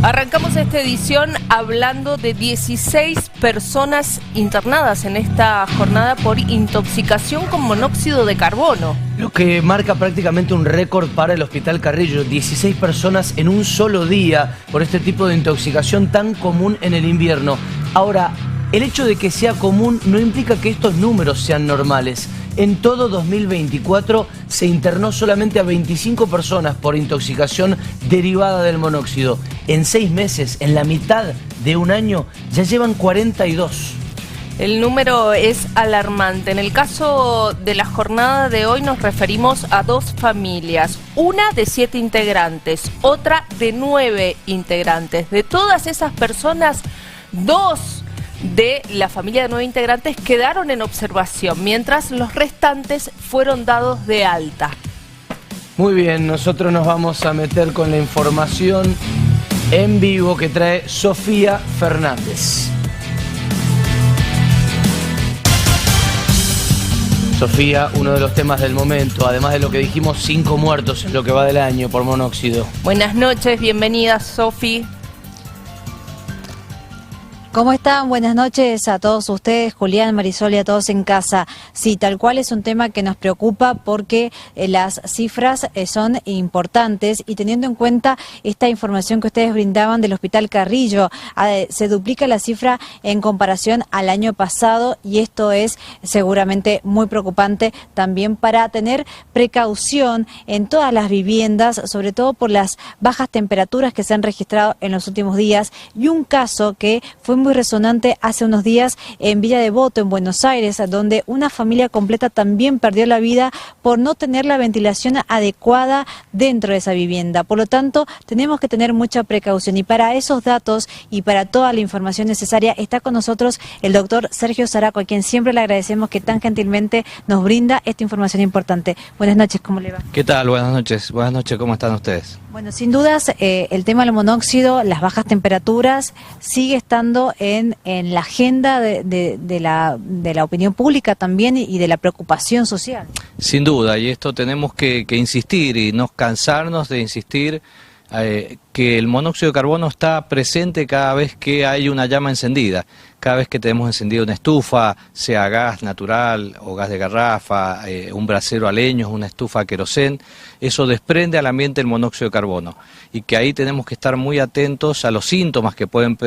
Arrancamos esta edición hablando de 16 personas internadas en esta jornada por intoxicación con monóxido de carbono. Lo que marca prácticamente un récord para el Hospital Carrillo. 16 personas en un solo día por este tipo de intoxicación tan común en el invierno. Ahora, el hecho de que sea común no implica que estos números sean normales. En todo 2024 se internó solamente a 25 personas por intoxicación derivada del monóxido. En 6 meses, en la mitad de un año, ya llevan 42. El número es alarmante. En el caso de la jornada de hoy nos referimos a 2 familias, una de 7 integrantes, otra de 9 integrantes. De todas esas personas, 2 de la familia de 9 integrantes quedaron en observación, mientras los restantes fueron dados de alta. Muy bien, nosotros nos vamos a meter con la información en vivo que trae Sofía Fernández. Sofía, uno de los temas del momento, además de lo que dijimos, 5 muertos en lo que va del año por monóxido. Buenas noches, bienvenida Sofi. ¿Cómo están? Buenas noches a todos ustedes, Julián, Marisol y a todos en casa. Sí, tal cual es un tema que nos preocupa porque las cifras son importantes y teniendo en cuenta esta información que ustedes brindaban del Hospital Carrillo, se duplica la cifra en comparación al año pasado y esto es seguramente muy preocupante también para tener precaución en todas las viviendas, sobre todo por las bajas temperaturas que se han registrado en los últimos días y un caso que fue muy resonante hace unos días en Villa Devoto, en Buenos Aires, donde una familia completa también perdió la vida por no tener la ventilación adecuada dentro de esa vivienda. Por lo tanto, tenemos que tener mucha precaución y para esos datos y para toda la información necesaria está con nosotros el doctor Sergio Zaraco, a quien siempre le agradecemos que tan gentilmente nos brinda esta información importante. Buenas noches, ¿cómo le va? ¿Qué tal? Buenas noches, ¿cómo están ustedes? Bueno, sin dudas, el tema del monóxido, las bajas temperaturas, sigue estando en la agenda de la opinión pública también y de la preocupación social. Sin duda, y esto tenemos que insistir y no cansarnos de insistir que el monóxido de carbono está presente cada vez que hay una llama encendida, cada vez que tenemos encendida una estufa, sea gas natural o gas de garrafa, un brasero a leños, una estufa a querosén, eso desprende al ambiente el monóxido de carbono y que ahí tenemos que estar muy atentos a los síntomas que pueden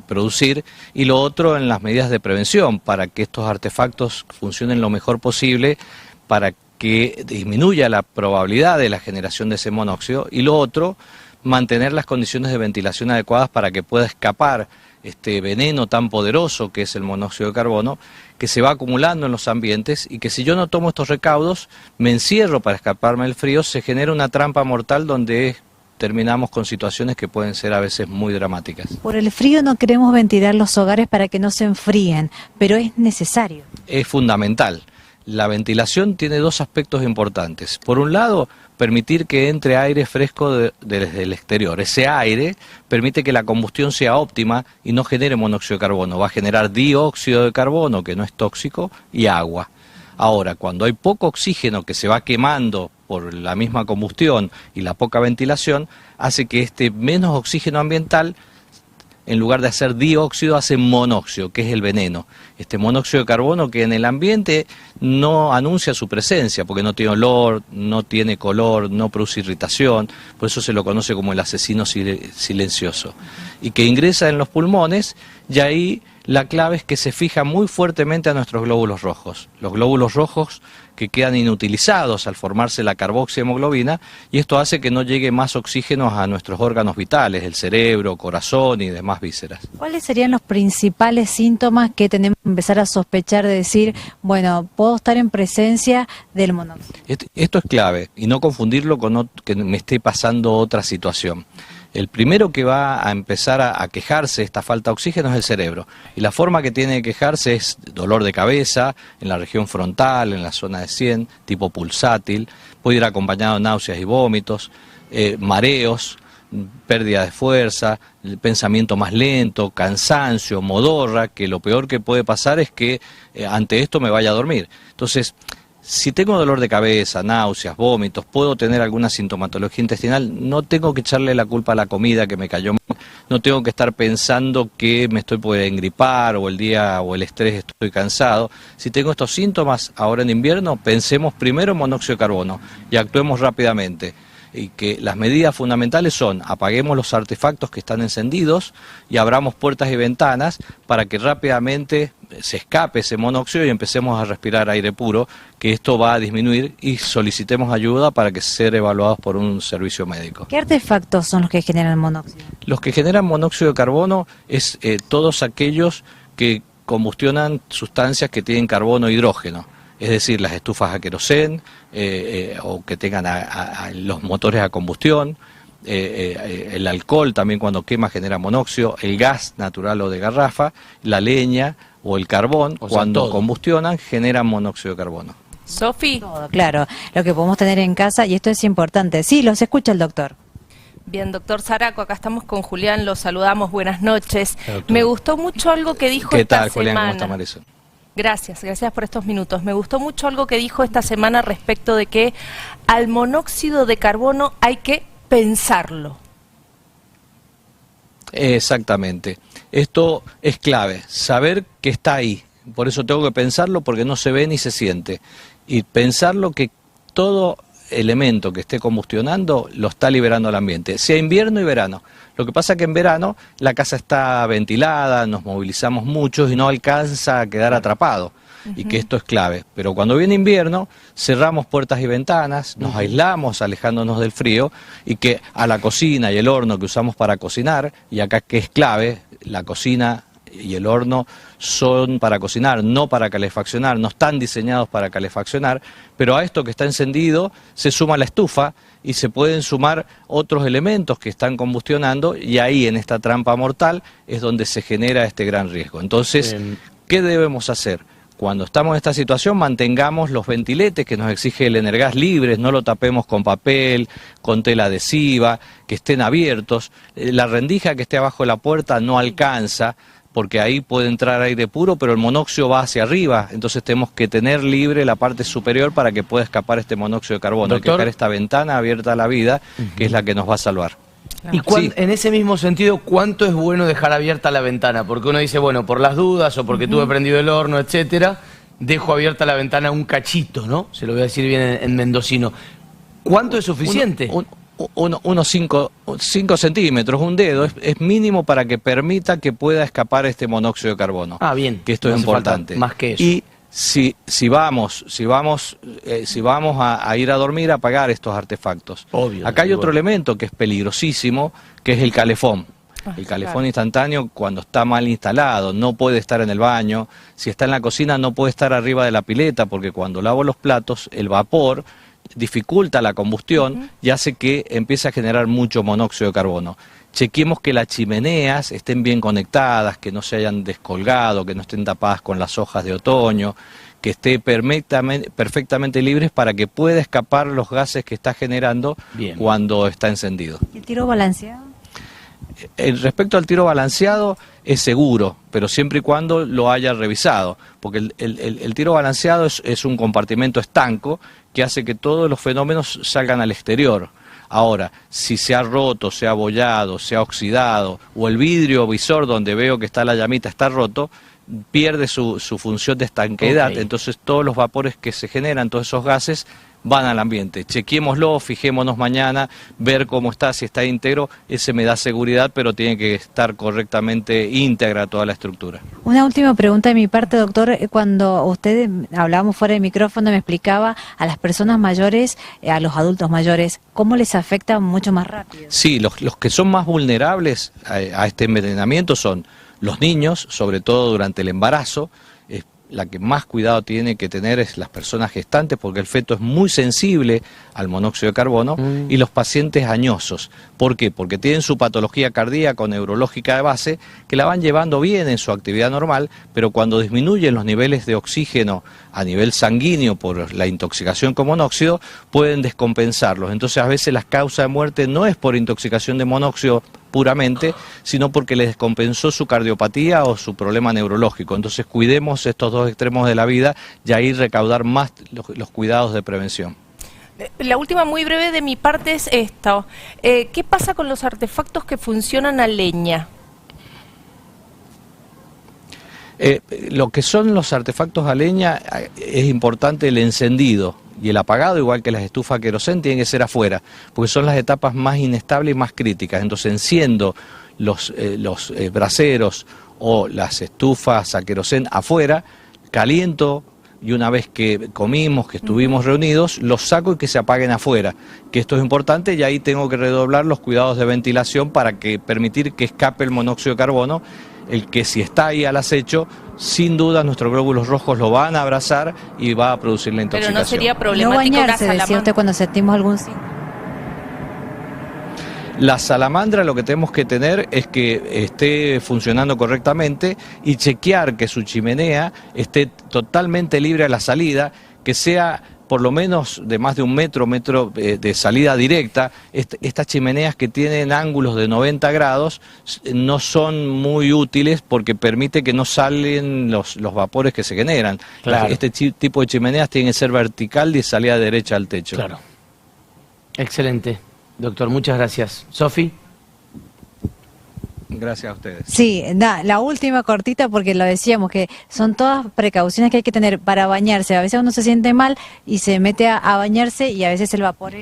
producir y lo otro en las medidas de prevención para que estos artefactos funcionen lo mejor posible para que disminuya la probabilidad de la generación de ese monóxido y lo otro, mantener las condiciones de ventilación adecuadas para que pueda escapar este veneno tan poderoso que es el monóxido de carbono, que se va acumulando en los ambientes y que si yo no tomo estos recaudos, me encierro para escaparme del frío, se genera una trampa mortal donde terminamos con situaciones que pueden ser a veces muy dramáticas. Por el frío no queremos ventilar los hogares para que no se enfríen, pero es necesario. Es fundamental. La ventilación tiene 2 aspectos importantes. Por un lado, permitir que entre aire fresco desde el exterior. Ese aire permite que la combustión sea óptima y no genere monóxido de carbono. Va a generar dióxido de carbono, que no es tóxico, y agua. Ahora, cuando hay poco oxígeno que se va quemando por la misma combustión y la poca ventilación, hace que este menos oxígeno ambiental, en lugar de hacer dióxido, hace monóxido, que es el veneno. Este monóxido de carbono que en el ambiente no anuncia su presencia, porque no tiene olor, no tiene color, no produce irritación, por eso se lo conoce como el asesino silencioso. Y que ingresa en los pulmones, y ahí la clave es que se fija muy fuertemente a nuestros glóbulos rojos. Los glóbulos rojos que quedan inutilizados al formarse la carboxihemoglobina y esto hace que no llegue más oxígeno a nuestros órganos vitales, el cerebro, corazón y demás vísceras. ¿Cuáles serían los principales síntomas que tenemos que empezar a sospechar de decir, bueno, puedo estar en presencia del monóxido? Esto es clave y no confundirlo con que me esté pasando otra situación. El primero que va a empezar a quejarse de esta falta de oxígeno es el cerebro. Y la forma que tiene de quejarse es dolor de cabeza, en la región frontal, en la zona de sien, tipo pulsátil. Puede ir acompañado de náuseas y vómitos, mareos, pérdida de fuerza, el pensamiento más lento, cansancio, modorra, que lo peor que puede pasar es que ante esto me vaya a dormir. Entonces, si tengo dolor de cabeza, náuseas, vómitos, puedo tener alguna sintomatología intestinal, no tengo que echarle la culpa a la comida que me cayó mal, no tengo que estar pensando que me estoy por engripar o el día o el estrés estoy cansado. Si tengo estos síntomas ahora en invierno, pensemos primero en monóxido de carbono y actuemos rápidamente. Y que las medidas fundamentales son: apaguemos los artefactos que están encendidos y abramos puertas y ventanas para que rápidamente se escape ese monóxido y empecemos a respirar aire puro, que esto va a disminuir, y solicitemos ayuda para que ser evaluados por un servicio médico. ¿Qué artefactos son los que generan monóxido? Los que generan monóxido de carbono es todos aquellos que combustionan sustancias que tienen carbono e hidrógeno. Es decir, las estufas a querosén o que tengan los motores a combustión, el alcohol también cuando quema genera monóxido, el gas natural o de garrafa, la leña o el carbón, cuando combustionan generan monóxido de carbono. Sofi. Todo, claro, lo que podemos tener en casa, y esto es importante. Sí, los escucha el doctor. Bien, doctor Zaraco, acá estamos con Julián, los saludamos, buenas noches. Me gustó mucho algo que dijo esta semana. ¿Qué tal, Julián? ¿Cómo está, Marisol? Gracias por estos minutos. Me gustó mucho algo que dijo esta semana respecto de que al monóxido de carbono hay que pensarlo. Exactamente. Esto es clave, saber que está ahí. Por eso tengo que pensarlo, porque no se ve ni se siente. Y pensarlo que todo elemento que esté combustionando lo está liberando al ambiente, sea invierno y verano. Lo que pasa es que en verano la casa está ventilada, nos movilizamos mucho y no alcanza a quedar atrapado, y que esto es clave. Pero cuando viene invierno, cerramos puertas y ventanas, nos aislamos alejándonos del frío, y que a la cocina y el horno que usamos para cocinar, y acá que es clave, la cocina y el horno son para cocinar, no para calefaccionar, no están diseñados para calefaccionar, pero a esto que está encendido se suma la estufa y se pueden sumar otros elementos que están combustionando, y ahí en esta trampa mortal es donde se genera este gran riesgo. Entonces, ¿qué debemos hacer? Cuando estamos en esta situación, mantengamos los ventiletes que nos exige el Energas libres, no lo tapemos con papel, con tela adhesiva, que estén abiertos. La rendija que esté abajo de la puerta no alcanza, porque ahí puede entrar aire puro, pero el monóxido va hacia arriba, entonces tenemos que tener libre la parte superior para que pueda escapar este monóxido de carbono. Hay que dejar esta ventana abierta a la vida, que es la que nos va a salvar. Y en ese mismo sentido, ¿cuánto es bueno dejar abierta la ventana? Porque uno dice, bueno, por las dudas o porque tuve prendido el horno, etcétera, dejo abierta la ventana un cachito, ¿no? Se lo voy a decir bien en mendocino. ¿Cuánto es suficiente? Unos 5 centímetros, un dedo, es mínimo para que permita que pueda escapar este monóxido de carbono. Ah, bien. Que esto es importante. Más que eso. Y si vamos a ir a dormir, a apagar estos artefactos. Obvio. Acá hay otro elemento que es peligrosísimo, que es el calefón. El calefón instantáneo, cuando está mal instalado, no puede estar en el baño. Si está en la cocina, no puede estar arriba de la pileta, porque cuando lavo los platos, el vapor dificulta la combustión y hace que empiece a generar mucho monóxido de carbono. Chequemos que las chimeneas estén bien conectadas, que no se hayan descolgado, que no estén tapadas con las hojas de otoño, que esté perfectamente libres para que pueda escapar los gases que está generando cuando está encendido. ¿El tiro balanceado? Respecto al tiro balanceado, es seguro, pero siempre y cuando lo haya revisado, porque el tiro balanceado es un compartimento estanco que hace que todos los fenómenos salgan al exterior. Ahora, si se ha roto, se ha abollado, se ha oxidado, o el vidrio visor donde veo que está la llamita está roto, pierde su función de estanqueidad. Entonces todos los vapores que se generan, todos esos gases, van al ambiente. Chequémoslo, fijémonos mañana, ver cómo está, si está íntegro, ese me da seguridad, pero tiene que estar correctamente íntegra toda la estructura. Una última pregunta de mi parte, doctor. Cuando usted, hablábamos fuera de micrófono, me explicaba a las personas mayores, a los adultos mayores, cómo les afecta mucho más rápido. Sí, los que son más vulnerables a este envenenamiento son los niños, sobre todo durante el embarazo. La que más cuidado tiene que tener es las personas gestantes, porque el feto es muy sensible al monóxido de carbono, y los pacientes añosos. ¿Por qué? Porque tienen su patología cardíaca o neurológica de base, que la van llevando bien en su actividad normal, pero cuando disminuyen los niveles de oxígeno a nivel sanguíneo por la intoxicación con monóxido, pueden descompensarlos. Entonces a veces la causa de muerte no es por intoxicación de monóxido puramente, sino porque les descompensó su cardiopatía o su problema neurológico. Entonces cuidemos estos dos extremos de la vida y ahí recaudar más los cuidados de prevención. La última muy breve de mi parte es esto. ¿Qué pasa con los artefactos que funcionan a leña? Lo que son los artefactos a leña, es importante el encendido y el apagado, igual que las estufas a querosén, tienen que ser afuera, porque son las etapas más inestables y más críticas. Entonces enciendo los braseros o las estufas a querosén afuera, caliento, y una vez que comimos, que estuvimos reunidos, los saco y que se apaguen afuera, que esto es importante, y ahí tengo que redoblar los cuidados de ventilación para permitir que escape el monóxido de carbono, el que si está ahí al acecho, sin duda nuestros glóbulos rojos lo van a abrazar y va a producir la intoxicación. Pero no sería No problemático una bañarse, decía salamandra. usted cuando sentimos algún síntoma. La salamandra, lo que tenemos que tener es que esté funcionando correctamente y chequear que su chimenea esté totalmente libre a la salida, que sea por lo menos de más de un metro de salida directa. Estas chimeneas que tienen ángulos de 90 grados no son muy útiles porque permite que no salen los vapores que se generan. Claro. Este tipo de chimeneas tienen que ser vertical y salida derecha al techo. Claro. Excelente. Doctor, muchas gracias. Sofi. Gracias a ustedes. Sí, la última cortita, porque lo decíamos, que son todas precauciones que hay que tener para bañarse. A veces uno se siente mal y se mete a bañarse y a veces el vapor...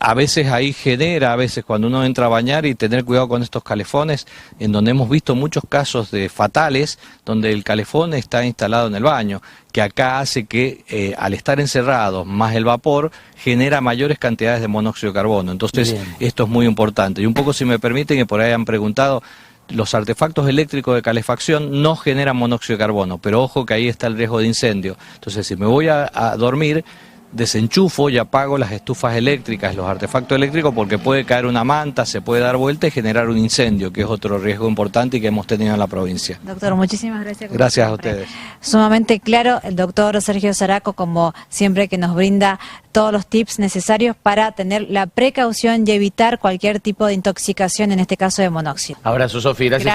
A veces ahí genera, a veces cuando uno entra a bañar, y tener cuidado con estos calefones, en donde hemos visto muchos casos de fatales, donde el calefón está instalado en el baño, que acá hace que al estar encerrados más el vapor, genera mayores cantidades de monóxido de carbono. Entonces, Bien. esto es muy importante. Y un poco, si me permiten, que por ahí han preguntado, los artefactos eléctricos de calefacción no generan monóxido de carbono, pero ojo que ahí está el riesgo de incendio. Entonces, si me voy a dormir, desenchufo y apago las estufas eléctricas, los artefactos eléctricos, porque puede caer una manta, se puede dar vuelta y generar un incendio, que es otro riesgo importante y que hemos tenido en la provincia. Doctor, muchísimas gracias. Gracias a ustedes. Sumamente claro, el doctor Sergio Zaraco, como siempre, que nos brinda todos los tips necesarios para tener la precaución y evitar cualquier tipo de intoxicación, en este caso de monóxido. Abrazo, Sofi. Gracias.